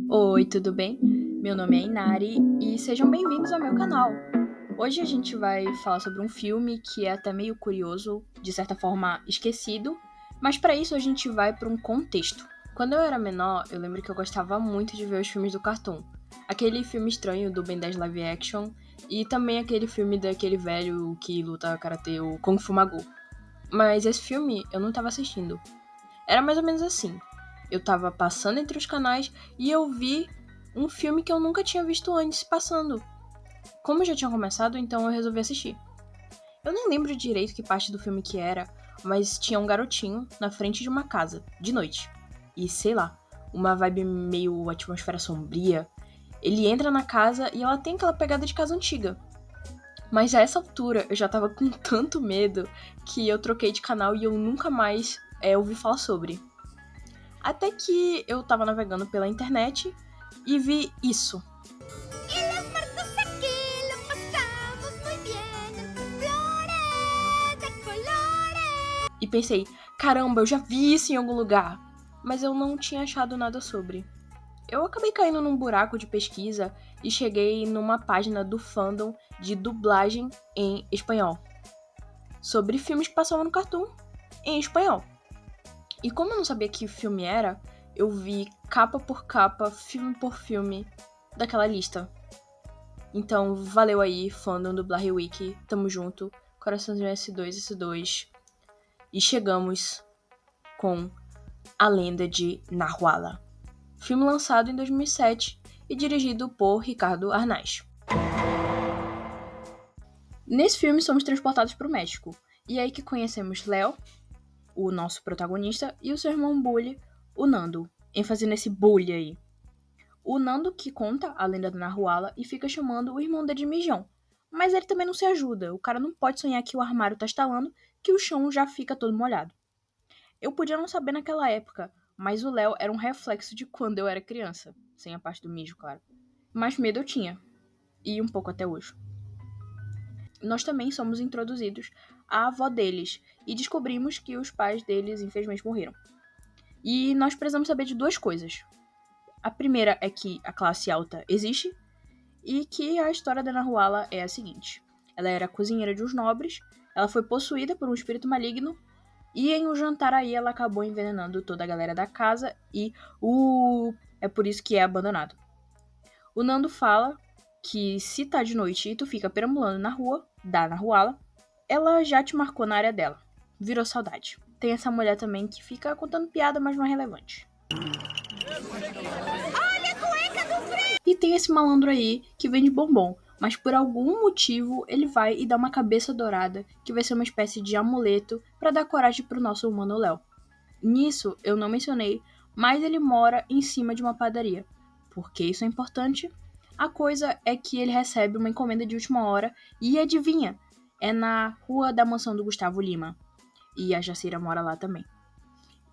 Oi, tudo bem? Meu nome é Inari e sejam bem-vindos ao meu canal. Hoje a gente vai falar sobre um filme que é até meio curioso, de certa forma esquecido, mas para isso a gente vai para um contexto. Quando eu era menor, eu lembro que eu gostava muito de ver os filmes do Cartoon. Aquele filme estranho do Ben 10 live action e também aquele filme daquele velho que luta karatê, o Kung Fu Magu. Mas esse filme eu não estava assistindo. Era mais ou menos assim. Eu tava passando entre os canais e eu vi um filme que eu nunca tinha visto antes passando. Como já tinha começado, então eu resolvi assistir. Eu nem lembro direito que parte do filme que era, mas tinha um garotinho na frente de uma casa, de noite. E sei lá, uma vibe meio atmosfera sombria. Ele entra na casa e ela tem aquela pegada de casa antiga. Mas a essa altura eu já tava com tanto medo que eu troquei de canal e eu nunca mais ouvi falar sobre. Até que eu tava navegando pela internet e vi isso. Y los muertos aquí lo pasamos muy bien entre flores de colores. E pensei, caramba, eu já vi isso em algum lugar. Mas eu não tinha achado nada sobre. Eu acabei caindo num buraco de pesquisa e cheguei numa página do fandom de dublagem em espanhol. Sobre filmes que passavam no Cartoon em espanhol. E como eu não sabia que filme era, eu vi capa por capa, filme por filme daquela lista. Então, valeu aí, fandom do Blarry Wiki. Tamo junto. Coraçãozinho S2, S2. E chegamos com A Lenda de Nahuala. Filme lançado em 2007 e dirigido por Ricardo Arnaz. Nesse filme, somos transportados para o México. E é aí que conhecemos Léo, o nosso protagonista, e o seu irmão Bully, o Nando. ênfase nesse Bully aí. O Nando que conta a lenda da Nahuala e fica chamando o irmão dele de Mijão. Mas ele também não se ajuda. O cara não pode sonhar que o armário tá estalando, que o chão já fica todo molhado. Eu podia não saber naquela época, mas o Léo era um reflexo de quando eu era criança. Sem a parte do mijo, claro. Mas medo eu tinha. E um pouco até hoje. Nós também somos introduzidos à avó deles e descobrimos que os pais deles infelizmente morreram. E nós precisamos saber de duas coisas. A primeira é que a classe alta existe e que a história da Nahuala é a seguinte. Ela era cozinheira de uns nobres, ela foi possuída por um espírito maligno e em um jantar aí ela acabou envenenando toda a galera da casa e é por isso que é abandonado. O Nando fala que se tá de noite e tu fica perambulando na rua, da Nahuala, ela já te marcou na área dela. Virou saudade. Tem essa mulher também que fica contando piada, mas não é relevante. E tem esse malandro aí que vende bombom, mas por algum motivo ele vai e dá uma cabeça dourada, que vai ser uma espécie de amuleto para dar coragem pro nosso humano Léo. Nisso eu não mencionei, mas ele mora em cima de uma padaria. Por que isso é importante? A coisa é que ele recebe uma encomenda de última hora e adivinha? É na rua da mansão do Gustavo Lima. E a Jacira mora lá também.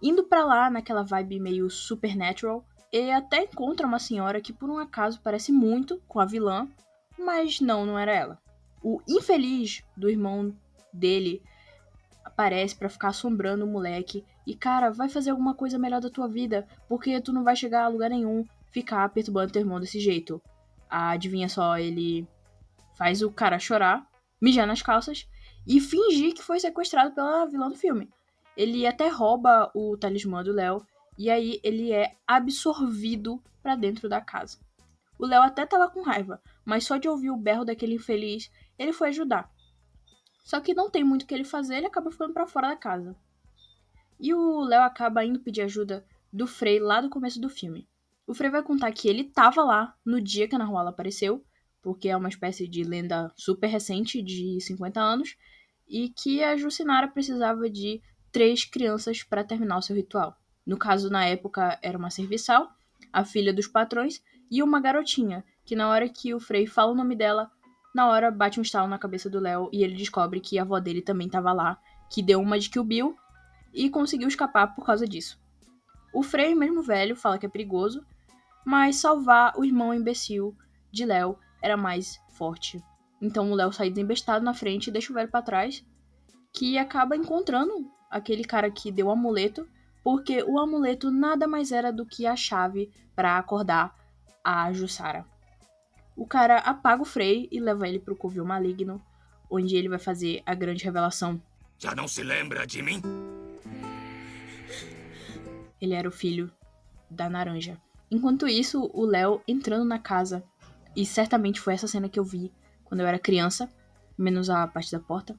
Indo pra lá, naquela vibe meio supernatural, ele até encontra uma senhora que por um acaso parece muito com a vilã, mas não era ela. O infeliz do irmão dele aparece pra ficar assombrando o moleque e, cara, vai fazer alguma coisa melhor da tua vida, porque tu não vai chegar a lugar nenhum ficar perturbando teu irmão desse jeito. Adivinha só, ele faz o cara chorar, mijar nas calças e fingir que foi sequestrado pela vilã do filme. Ele até rouba o talismã do Léo e aí ele é absorvido pra dentro da casa. O Léo até tava com raiva, mas só de ouvir o berro daquele infeliz, ele foi ajudar. Só que não tem muito o que ele fazer, ele acaba ficando pra fora da casa. E o Léo acaba indo pedir ajuda do Frei lá do começo do filme. O Frei vai contar que ele tava lá no dia que a Nahuala apareceu, porque é uma espécie de lenda super recente, de 50 anos, e que a Jucinara precisava de 3 crianças para terminar o seu ritual. No caso, na época, era uma serviçal, a filha dos patrões, e uma garotinha, que na hora que o Frei fala o nome dela, na hora bate um estalo na cabeça do Léo e ele descobre que a avó dele também estava lá, que deu uma de Kill Bill e conseguiu escapar por causa disso. O Frei, mesmo velho, fala que é perigoso, mas salvar o irmão imbecil de Léo era mais forte. Então o Léo sai desembestado na frente e deixa o velho pra trás, que acaba encontrando aquele cara que deu o amuleto, porque o amuleto nada mais era do que a chave para acordar a Jussara. O cara apaga o Frei e leva ele pro Covil Maligno, onde ele vai fazer a grande revelação. Já não se lembra de mim? Ele era o filho da Naranja. Enquanto isso, o Léo entrando na casa, e certamente foi essa cena que eu vi quando eu era criança, menos a parte da porta,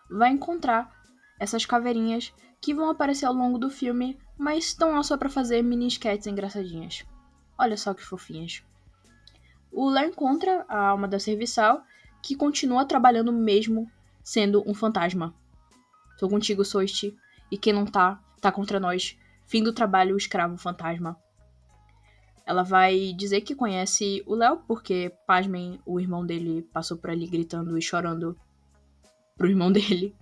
vai encontrar essas caveirinhas que vão aparecer ao longo do filme, mas estão lá só pra fazer mini sketches engraçadinhas. Olha só que fofinhas. O Léo encontra a alma da serviçal, que continua trabalhando mesmo sendo um fantasma. Tô contigo, Soiste, e quem não tá contra nós. Fim do trabalho, escravo fantasma. Ela vai dizer que conhece o Léo, porque, pasmem, o irmão dele passou por ali gritando e chorando pro irmão dele.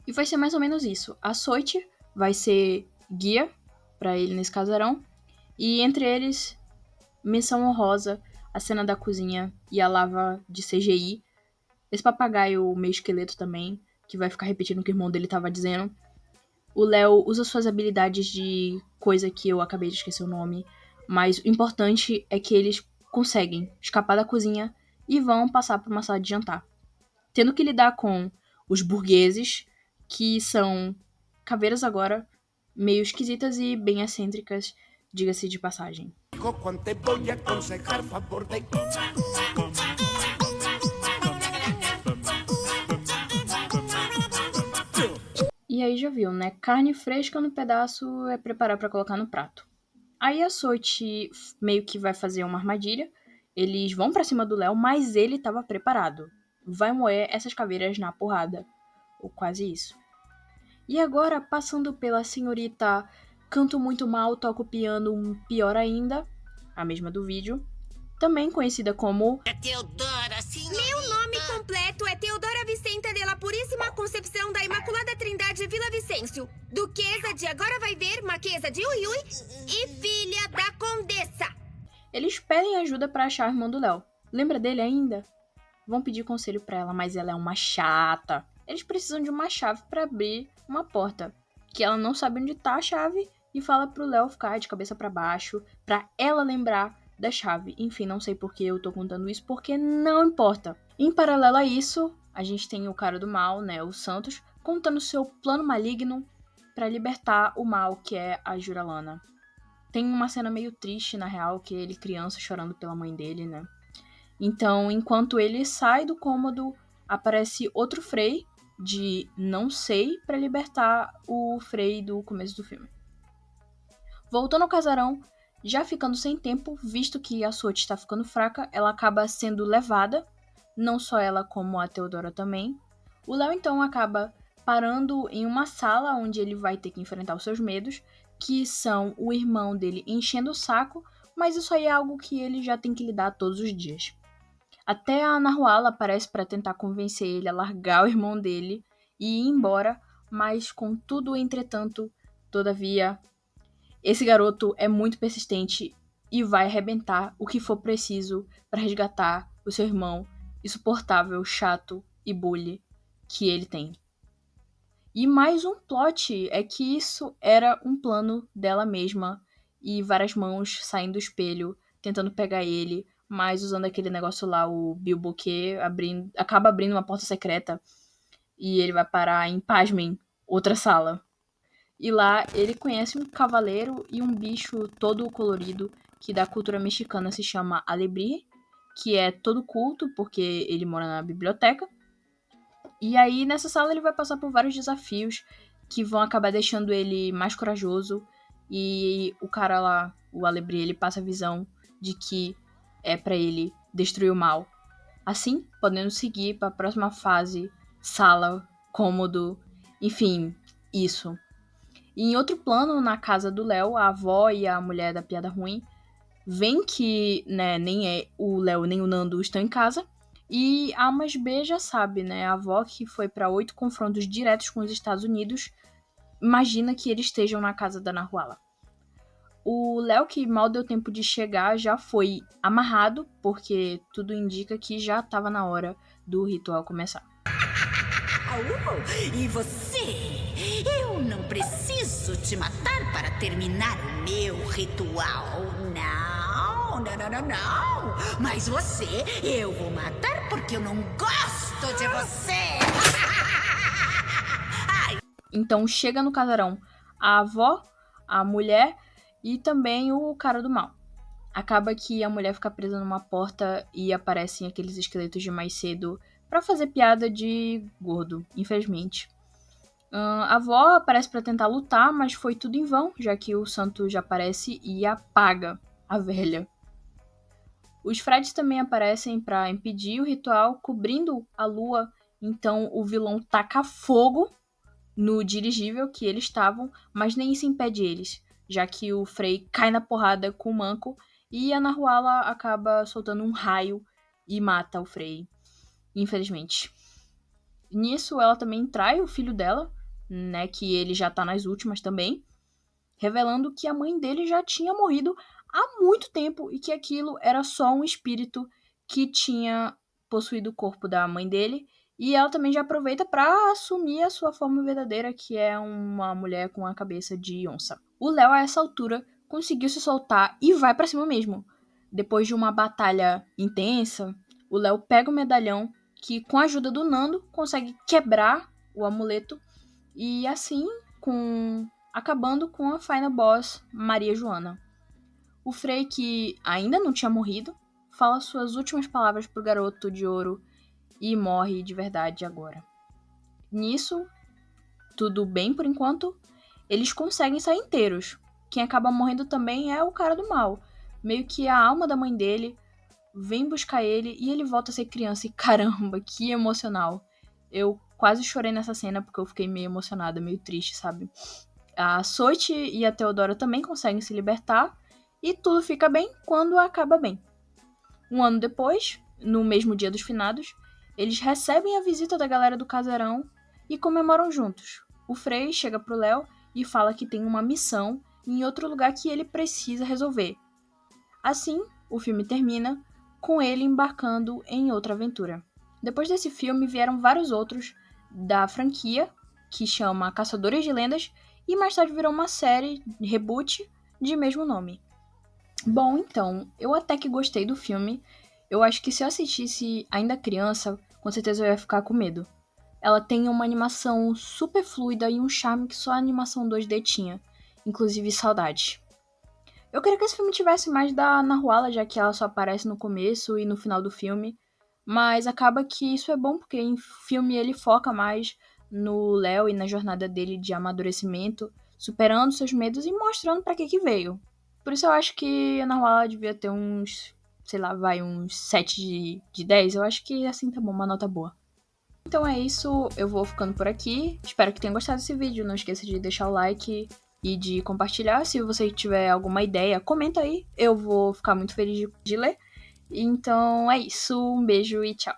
E vai ser mais ou menos isso. A Soite vai ser guia pra ele nesse casarão. E entre eles, menção honrosa, a cena da cozinha e a lava de CGI. Esse papagaio meio esqueleto também, que vai ficar repetindo o que o irmão dele tava dizendo. O Léo usa suas habilidades de coisa que eu acabei de esquecer o nome, mas o importante é que eles conseguem escapar da cozinha e vão passar por uma sala de jantar, tendo que lidar com os burgueses, que são caveiras agora, meio esquisitas e bem excêntricas, diga-se de passagem. E aí já viu, né? Carne fresca no pedaço é preparar pra colocar no prato. Aí a Soite meio que vai fazer uma armadilha. Eles vão pra cima do Léo, mas ele tava preparado. Vai moer essas caveiras na porrada. Ou quase isso. E agora, passando pela senhorita Canto Muito Mal, Toco Piano, Pior Ainda, a mesma do vídeo, também conhecida como Teodora, senhorita. Meu nome completo é Teodora Vicenta della Puríssima Concepção da Imaculada Trindade Vila Vicêncio, duquesa de Agora Vai Ver, marquesa de Uiui e filha da condessa. Eles pedem ajuda pra achar a irmã do Léo. Lembra dele ainda? Vão pedir conselho pra ela, mas ela é uma chata. Eles precisam de uma chave pra abrir uma porta, que ela não sabe onde tá a chave, e fala pro Léo ficar de cabeça pra baixo, pra ela lembrar da chave. Enfim, não sei por que eu tô contando isso, porque não importa. Em paralelo a isso, a gente tem o cara do mal, né, o Santos, contando seu plano maligno pra libertar o mal, que é a Juralana. Tem uma cena meio triste, na real, que ele criança chorando pela mãe dele, né. Então, enquanto ele sai do cômodo, aparece outro Frei de não sei pra libertar o Frei do começo do filme. Voltando ao casarão, já ficando sem tempo, visto que a Soite está ficando fraca, ela acaba sendo levada, não só ela como a Teodora também. O Léo então acaba parando em uma sala onde ele vai ter que enfrentar os seus medos, que são o irmão dele enchendo o saco, mas isso aí é algo que ele já tem que lidar todos os dias. Até a Nahuala aparece para tentar convencer ele a largar o irmão dele e ir embora, mas contudo, entretanto, todavia, esse garoto é muito persistente e vai arrebentar o que for preciso para resgatar o seu irmão insuportável, chato e bully que ele tem. E mais um plot é que isso era um plano dela mesma e várias mãos saindo do espelho tentando pegar ele, mas usando aquele negócio lá, o Bilbo que acaba abrindo uma porta secreta e ele vai parar em, pasmem, outra sala. E lá ele conhece um cavaleiro e um bicho todo colorido que da cultura mexicana se chama Alebrije, que é todo culto porque ele mora na biblioteca. E aí nessa sala ele vai passar por vários desafios que vão acabar deixando ele mais corajoso. E o cara lá, o Alebrije, ele passa a visão de que é pra ele destruir o mal. Assim, podendo seguir para a próxima fase, sala, cômodo, enfim, isso. E em outro plano, na casa do Léo, a avó e a mulher da piada ruim veem que, né, nem o Léo nem o Nando estão em casa. E a Mas B já sabe, né, a avó que foi para 8 confrontos diretos com os Estados Unidos, imagina que eles estejam na casa da Nahuala. O Léo, que mal deu tempo de chegar, já foi amarrado, porque tudo indica que já estava na hora do ritual começar. E você? Eu não preciso te matar para terminar o meu ritual. Não. não. Mas você, eu vou matar porque eu não gosto de você. Então chega no casarão a avó, a mulher e também o cara do mal. Acaba que a mulher fica presa numa porta e aparecem aqueles esqueletos de mais cedo pra fazer piada de gordo, infelizmente. A avó aparece pra tentar lutar, mas foi tudo em vão, já que o santo já aparece e apaga a velha. Os Freds também aparecem pra impedir o ritual, cobrindo a lua, então o vilão taca fogo no dirigível que eles estavam, mas nem isso impede eles, já que o Frey cai na porrada com o Manco e a Nahuala acaba soltando um raio e mata o Frey, infelizmente. Nisso, ela também trai o filho dela, né, que ele já tá nas últimas também, revelando que a mãe dele já tinha morrido há muito tempo e que aquilo era só um espírito que tinha possuído o corpo da mãe dele. E ela também já aproveita para assumir a sua forma verdadeira, que é uma mulher com a cabeça de onça. O Léo, a essa altura, conseguiu se soltar e vai para cima mesmo. Depois de uma batalha intensa, o Léo pega o medalhão, que com a ajuda do Nando consegue quebrar o amuleto e assim acabando com a final boss Maria Joana. O Frey, que ainda não tinha morrido, fala suas últimas palavras pro garoto de ouro e morre de verdade agora. Nisso, tudo bem por enquanto, eles conseguem sair inteiros. Quem acaba morrendo também é o cara do mal. Meio que a alma da mãe dele vem buscar ele e ele volta a ser criança. E caramba, que emocional. Eu quase chorei nessa cena porque eu fiquei meio emocionada, meio triste, sabe? A Soichi e a Theodora também conseguem se libertar e tudo fica bem quando acaba bem. Um ano depois, no mesmo dia dos finados, eles recebem a visita da galera do casarão e comemoram juntos. O Frey chega pro Léo e fala que tem uma missão em outro lugar que ele precisa resolver. Assim, o filme termina com ele embarcando em outra aventura. Depois desse filme vieram vários outros da franquia, que chama Caçadores de Lendas, e mais tarde virou uma série reboot de mesmo nome. Bom, então, eu até que gostei do filme. Eu acho que se eu assistisse ainda criança, com certeza eu ia ficar com medo. Ela tem uma animação super fluida e um charme que só a animação 2D tinha. Inclusive, saudade. Eu queria que esse filme tivesse mais da Nahuala, já que ela só aparece no começo e no final do filme. Mas acaba que isso é bom, porque em filme ele foca mais no Léo e na jornada dele de amadurecimento, superando seus medos e mostrando pra que veio. Por isso eu acho que a Nahuala devia ter uns, sei lá, uns 7 de 10. Eu acho que assim tá bom, uma nota boa. Então é isso, eu vou ficando por aqui. Espero que tenham gostado desse vídeo. Não esqueça de deixar o like e de compartilhar. Se você tiver alguma ideia, comenta aí. Eu vou ficar muito feliz de ler. Então é isso, um beijo e tchau.